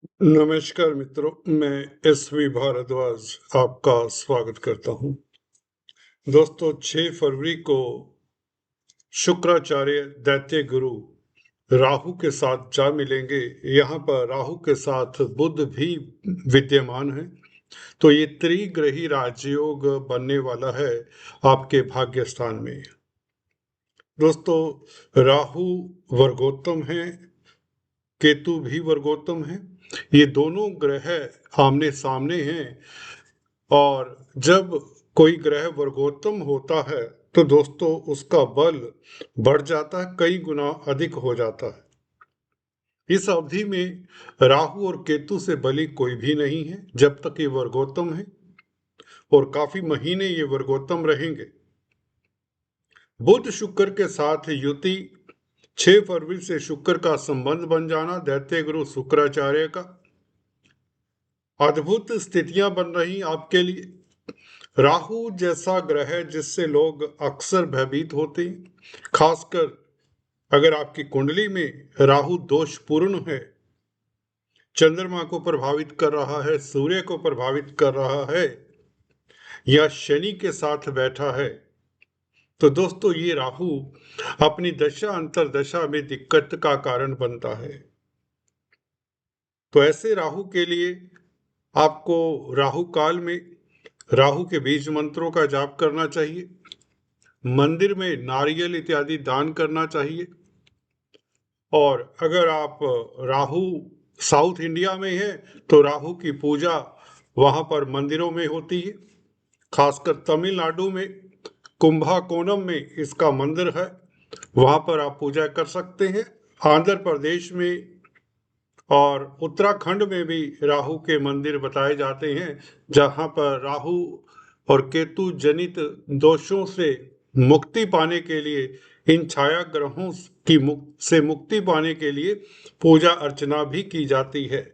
नमस्कार मित्रों, मैं एसवी भारद्वाज आपका स्वागत करता हूं। दोस्तों, 6 फरवरी को शुक्राचार्य दैत्य गुरु राहु के साथ जा मिलेंगे। यहाँ पर राहु के साथ बुध भी विद्यमान है, तो ये त्रिग्रही राजयोग बनने वाला है आपके भाग्य स्थान में। दोस्तों, राहु वर्गोत्तम है, केतु भी वर्गोत्तम है। ये दोनों ग्रह आमने सामने हैं, और जब कोई ग्रह वर्गोत्तम होता है तो दोस्तों उसका बल बढ़ जाता है, कई गुना अधिक हो जाता है। इस अवधि में राहु और केतु से बली कोई भी नहीं है जब तक ये वर्गोत्तम है, और काफी महीने ये वर्गोत्तम रहेंगे। बुध शुक्र के साथ युति, 6 फरवरी से शुक्र का संबंध बन जाना दैत्य गुरु शुक्राचार्य का, अद्भुत स्थितियां बन रही आपके लिए। राहु जैसा ग्रह है जिससे लोग अक्सर भयभीत होते हैं, खासकर अगर आपकी कुंडली में राहु दोषपूर्ण है, चंद्रमा को प्रभावित कर रहा है, सूर्य को प्रभावित कर रहा है, या शनि के साथ बैठा है, तो दोस्तों ये राहु अपनी दशा अंतरदशा में दिक्कत का कारण बनता है। तो ऐसे राहु के लिए आपको राहु काल में राहु के बीज मंत्रों का जाप करना चाहिए, मंदिर में नारियल इत्यादि दान करना चाहिए। और अगर आप राहु साउथ इंडिया में है तो राहु की पूजा वहां पर मंदिरों में होती है, खासकर तमिलनाडु में कुंभाकोणम में इसका मंदिर है, वहां पर आप पूजा कर सकते हैं। आंध्र प्रदेश में और उत्तराखंड में भी राहु के मंदिर बताए जाते हैं, जहां पर राहु और केतु जनित दोषों से मुक्ति पाने के लिए, इन छाया ग्रहों से मुक्ति पाने के लिए पूजा अर्चना भी की जाती है।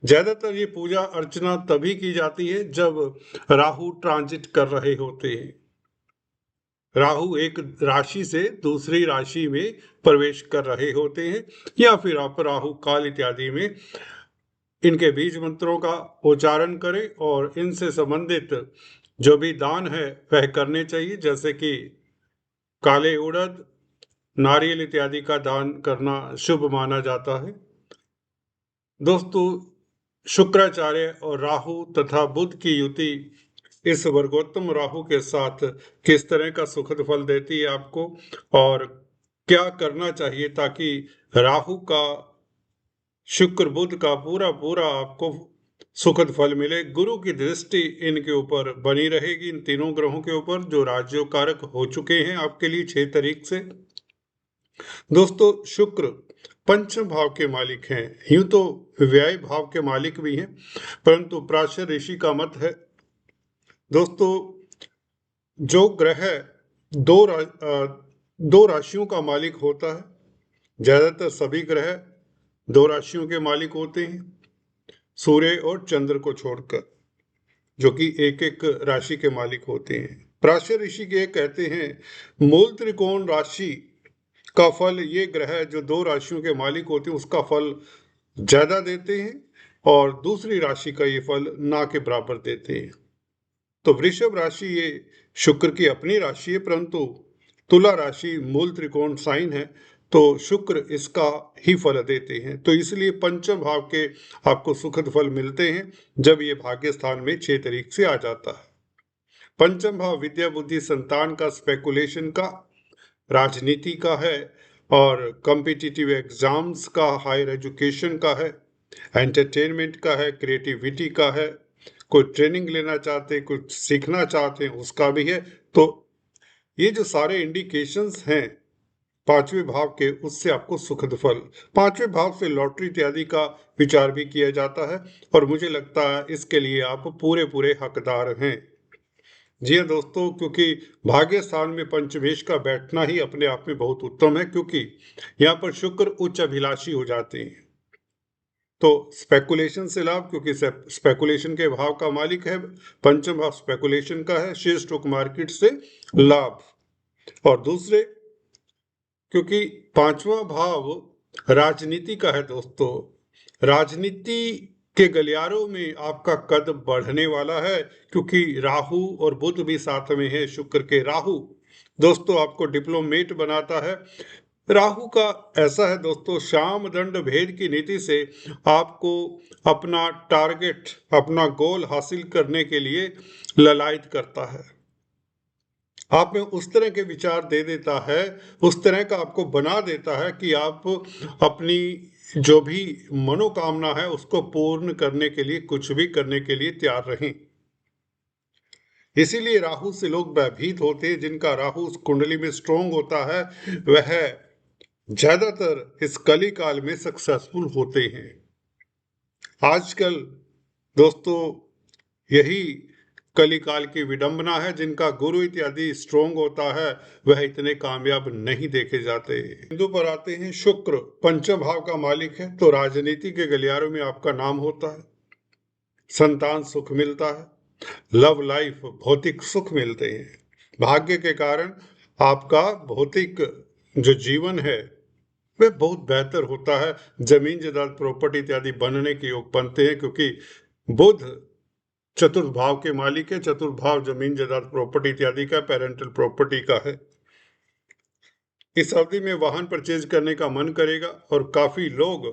ज्यादातर ये पूजा अर्चना तभी की जाती है जब राहु ट्रांजिट कर रहे होते हैं, राहु एक राशि से दूसरी राशि में प्रवेश कर रहे होते हैं, या फिर आप राहु काल इत्यादि में इनके बीज मंत्रों का उच्चारण करें और इनसे संबंधित जो भी दान है वह करने चाहिए, जैसे कि काले उड़द, नारियल इत्यादि का दान करना शुभ माना जाता है। दोस्तों, शुक्राचार्य और राहु तथा बुध की युति इस वर्गोत्तम राहु के साथ किस तरह का सुखद फल देती है आपको, और क्या करना चाहिए ताकि राहु का, शुक्र बुध का पूरा पूरा आपको सुखद फल मिले। गुरु की दृष्टि इनके ऊपर बनी रहेगी, इन तीनों ग्रहों के ऊपर जो राज्यों कारक हो चुके हैं आपके लिए 6 तारीख से। दोस्तों, शुक्र पंचम भाव के मालिक हैं, यूं तो व्यय भाव के मालिक भी हैं, परंतु पराशर ऋषि का मत है दोस्तों, जो ग्रह दो राशियों का मालिक होता है, ज्यादातर सभी ग्रह 2 राशियों के मालिक होते हैं, सूर्य और चंद्र को छोड़कर, जो कि एक एक राशि के मालिक होते हैं। पराशर ऋषि के कहते हैं, मूल त्रिकोण राशि का फल ये ग्रह जो 2 राशियों के मालिक होते हैं उसका फल ज्यादा देते हैं, और दूसरी राशि का ये फल ना के बराबर देते हैं। तो वृषभ राशि ये शुक्र की अपनी राशि है, परंतु तुला राशि मूल त्रिकोण साइन है, तो शुक्र इसका ही फल देते हैं। तो इसलिए पंचम भाव के आपको सुखद फल मिलते हैं जब ये भाग्य स्थान में 6 तारीख से आ जाता है। पंचम भाव विद्या बुद्धि संतान का, स्पेकुलेशन का, राजनीति का है, और कॉम्पिटिटिव एग्जाम्स का, हायर एजुकेशन का है, एंटरटेनमेंट का है, क्रिएटिविटी का है, कोई ट्रेनिंग लेना चाहते हैं, कुछ सीखना चाहते हैं उसका भी है। तो ये जो सारे इंडिकेशंस हैं 5वें भाव के, उससे आपको सुखद फल, 5वें भाव से लॉटरी इत्यादि का विचार भी किया जाता है, और मुझे लगता है इसके लिए आप पूरे पूरे हकदार हैं। जी हाँ दोस्तों, क्योंकि भाग्य स्थान में पंचमेश का बैठना ही अपने आप में बहुत उत्तम है, क्योंकि यहाँ पर शुक्र उच्च अभिलाषी हो जाते हैं। तो स्पेकुलेशन से लाभ, क्योंकि स्पेकुलेशन के भाव का मालिक है, पंचम भाव स्पेकुलेशन का है, शेयर स्टॉक मार्केट से लाभ। और दूसरे, क्योंकि 5वां भाव राजनीति का है दोस्तों, राजनीति के गलियारों में आपका कद बढ़ने वाला है, क्योंकि राहु और बुध भी साथ में है। शुक्र के राहु दोस्तों आपको डिप्लोमेट बनाता है। राहु का ऐसा है दोस्तों, शाम दंड भेद की नीति से आपको अपना टारगेट, अपना गोल हासिल करने के लिए ललायत करता है। आप में उस तरह के विचार दे देता है, उस तरह का आपको बना देता है कि आप अपनी जो भी मनोकामना है उसको पूर्ण करने के लिए, कुछ भी करने के लिए तैयार रहें। इसीलिए राहु से लोग भयभीत होते हैं। जिनका राहु उस कुंडली में स्ट्रोंग होता है वह ज्यादातर इस कली काल में सक्सेसफुल होते हैं। आजकल दोस्तों यही कली काल की विडंबना है। जिनका गुरु इत्यादि स्ट्रोंग होता है वह इतने कामयाब नहीं देखे जाते। हिंदू पर आते हैं। शुक्र पंचम भाव का मालिक है, तो राजनीति के गलियारों में आपका नाम होता है, संतान सुख मिलता है, लव लाइफ भौतिक सुख मिलते हैं। भाग्य के कारण आपका भौतिक जो जीवन है वह बहुत बेहतर होता है। जमीन जायदाद प्रॉपर्टी इत्यादि बनने के योग बनते हैं, क्योंकि बुध चतुर्थ भाव के मालिक है। चतुर्थ भाव जमीन जायदाद प्रॉपर्टी इत्यादि का, पेरेंटल प्रॉपर्टी का है। इस अवधि में वाहन परचेज करने का मन करेगा और काफी लोग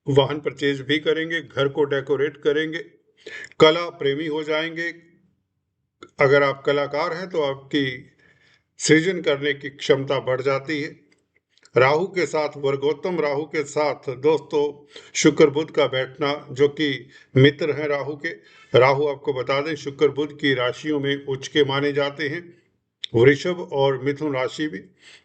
वाहन परचेज भी करेंगे, घर को डेकोरेट करेंगे, कला प्रेमी हो जाएंगे। अगर आप कलाकार हैं तो आपकी सृजन करने की क्षमता बढ़ जाती है। राहु के साथ, वर्गोत्तम राहु के साथ दोस्तों शुक्र बुध का बैठना, जो कि मित्र हैं राहु के। राहु आपको बता दें शुक्र बुध की राशियों में उच्च के माने जाते हैं, वृषभ और मिथुन राशि भी।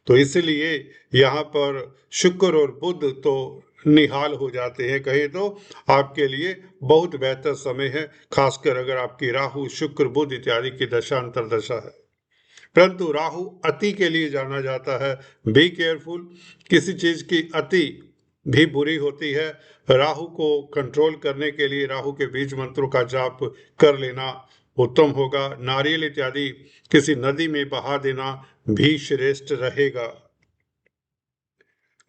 तो इसलिए यहाँ पर शुक्र और बुध तो निहाल हो जाते हैं। कहें तो आपके लिए बहुत बेहतर समय है, खासकर अगर आपकी राहु शुक्र बुध इत्यादि की दशा अंतरदशा है। परंतु राहु अति के लिए जाना जाता है। बी केयरफुल, किसी चीज की अति भी बुरी होती है। राहु को कंट्रोल करने के लिए राहु के बीज मंत्रों का जाप कर लेना उत्तम होगा। नारियल इत्यादि किसी नदी में बहा देना भी श्रेष्ठ रहेगा।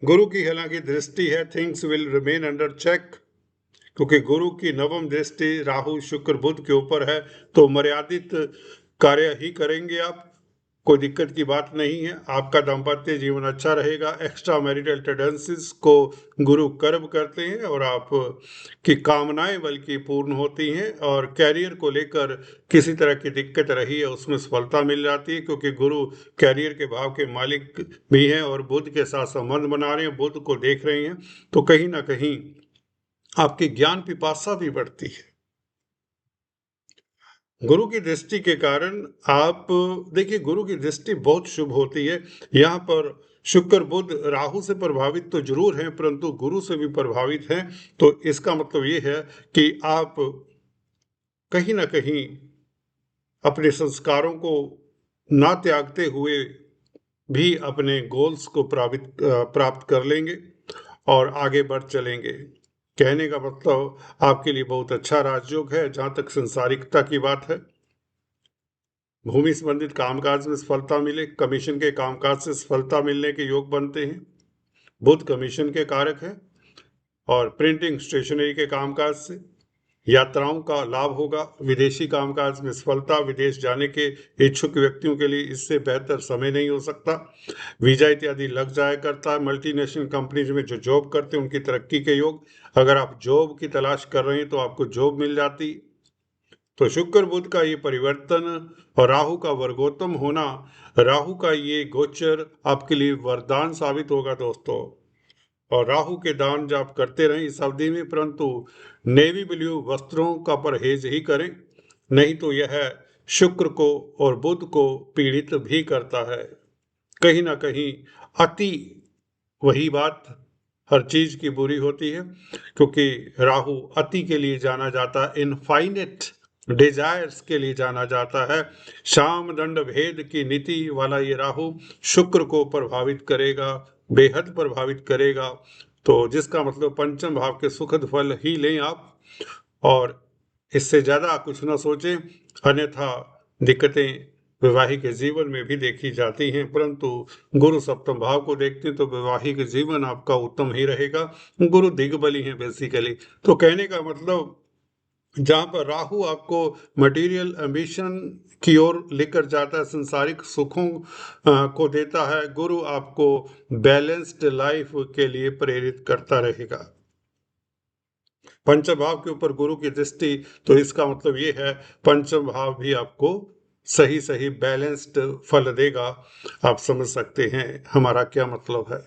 गुरु की हालांकि दृष्टि है, things will remain under check, क्योंकि गुरु की नवम दृष्टि राहु शुक्र बुध के ऊपर है। तो मर्यादित कार्य ही करेंगे आप, कोई दिक्कत की बात नहीं है। आपका दाम्पत्य जीवन अच्छा रहेगा। एक्स्ट्रा मैरिटल टेंडेंसीज को गुरु कर्ब करते हैं और आप की कामनाएं बल्कि पूर्ण होती हैं। और कैरियर को लेकर किसी तरह की दिक्कत रही है उसमें सफलता मिल जाती है, क्योंकि गुरु कैरियर के भाव के मालिक भी हैं और बुध के साथ संबंध बना रहे हैं, बुध को देख रहे हैं। तो कहीं ना कहीं आपकी ज्ञान पिपासा भी बढ़ती है। गुरु की दृष्टि के कारण आप देखिए, गुरु की दृष्टि बहुत शुभ होती है। यहाँ पर शुक्र बुध राहु से प्रभावित तो जरूर हैं, परंतु गुरु से भी प्रभावित हैं। तो इसका मतलब ये है कि आप कहीं ना कहीं अपने संस्कारों को ना त्यागते हुए भी अपने गोल्स को प्राप्त कर लेंगे और आगे बढ़ चलेंगे। कहने का मतलब आपके लिए बहुत अच्छा राजयोग है। जहाँ तक संसारिकता की बात है, भूमि संबंधित कामकाज में सफलता मिले, कमीशन के कामकाज से सफलता मिलने के योग बनते हैं। बुध कमीशन के कारक है और प्रिंटिंग स्टेशनरी के कामकाज से यात्राओं का लाभ होगा। विदेशी कामकाज में सफलता, विदेश जाने के इच्छुक व्यक्तियों के लिए इससे बेहतर समय नहीं हो सकता। वीजा इत्यादि लग जाया करता है। मल्टीनेशनल कंपनीज में जो जॉब करते हैं उनकी तरक्की के योग, अगर आप जॉब की तलाश कर रहे हैं तो आपको जॉब मिल जाती। तो शुक्र बुध का ये परिवर्तन और राहु का वर्गोत्तम होना, राहु का ये गोचर आपके लिए वरदान साबित होगा दोस्तों। और राहु के दान जब आप करते रहें इस अवधि में, परंतु नेवी ब्लू वस्त्रों का परहेज ही करें, नहीं तो यह शुक्र को और बुध को पीड़ित भी करता है। कहीं ना कहीं अति, वही बात, हर चीज की बुरी होती है, क्योंकि राहु अति के लिए जाना जाता है, इनफाइनेट डिजायर्स के लिए जाना जाता है। शाम दंड भेद की नीति वाला ये राहु शुक्र को प्रभावित करेगा, बेहद प्रभावित करेगा। तो जिसका मतलब पंचम भाव के सुखद फल ही लें आप, और इससे ज्यादा कुछ ना सोचें, अन्यथा दिक्कतें वैवाहिक जीवन में भी देखी जाती हैं, परंतु गुरु सप्तम भाव को देखते हैं तो वैवाहिक जीवन आपका उत्तम ही रहेगा। गुरु दिग्बली हैं बेसिकली। तो कहने का मतलब, जहां पर राहु आपको मटेरियल एम्बिशन की ओर लेकर जाता है, संसारिक सुखों को देता है, गुरु आपको बैलेंस्ड लाइफ के लिए प्रेरित करता रहेगा। पंचम भाव के ऊपर गुरु की दृष्टि, तो इसका मतलब ये है पंचम भाव भी आपको सही सही बैलेंस्ड फल देगा। आप समझ सकते हैं हमारा क्या मतलब है।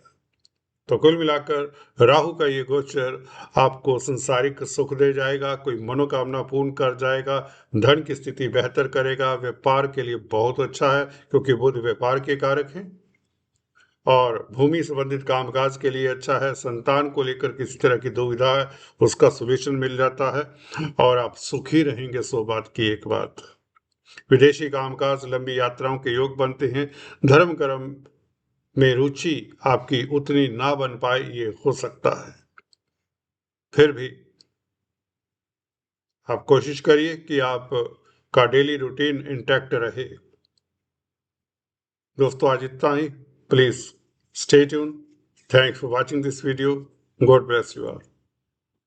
तो कुल मिलाकर राहु का ये गोचर आपको संसारिक सुख दे जाएगा, कोई मनोकामना पूर्ण कर जाएगा, धन की स्थिति बेहतर करेगा, व्यापार के लिए बहुत अच्छा है क्योंकि बुध व्यापार के कारक हैं, और भूमि संबंधित कामकाज के लिए अच्छा है। संतान को लेकर किसी तरह की दुविधा है, उसका सोल्यूशन मिल जाता है और आप सुखी रहेंगे। सो बात की एक बात। विदेशी कामकाज, लंबी यात्राओं के योग बनते हैं। धर्म कर्म में रुचि आपकी उतनी ना बन पाए, ये हो सकता है। फिर भी आप कोशिश करिए कि आप का डेली रूटीन इंटैक्ट रहे। दोस्तों आज इतना ही। Please stay tuned. Thanks for watching this video. God bless you all.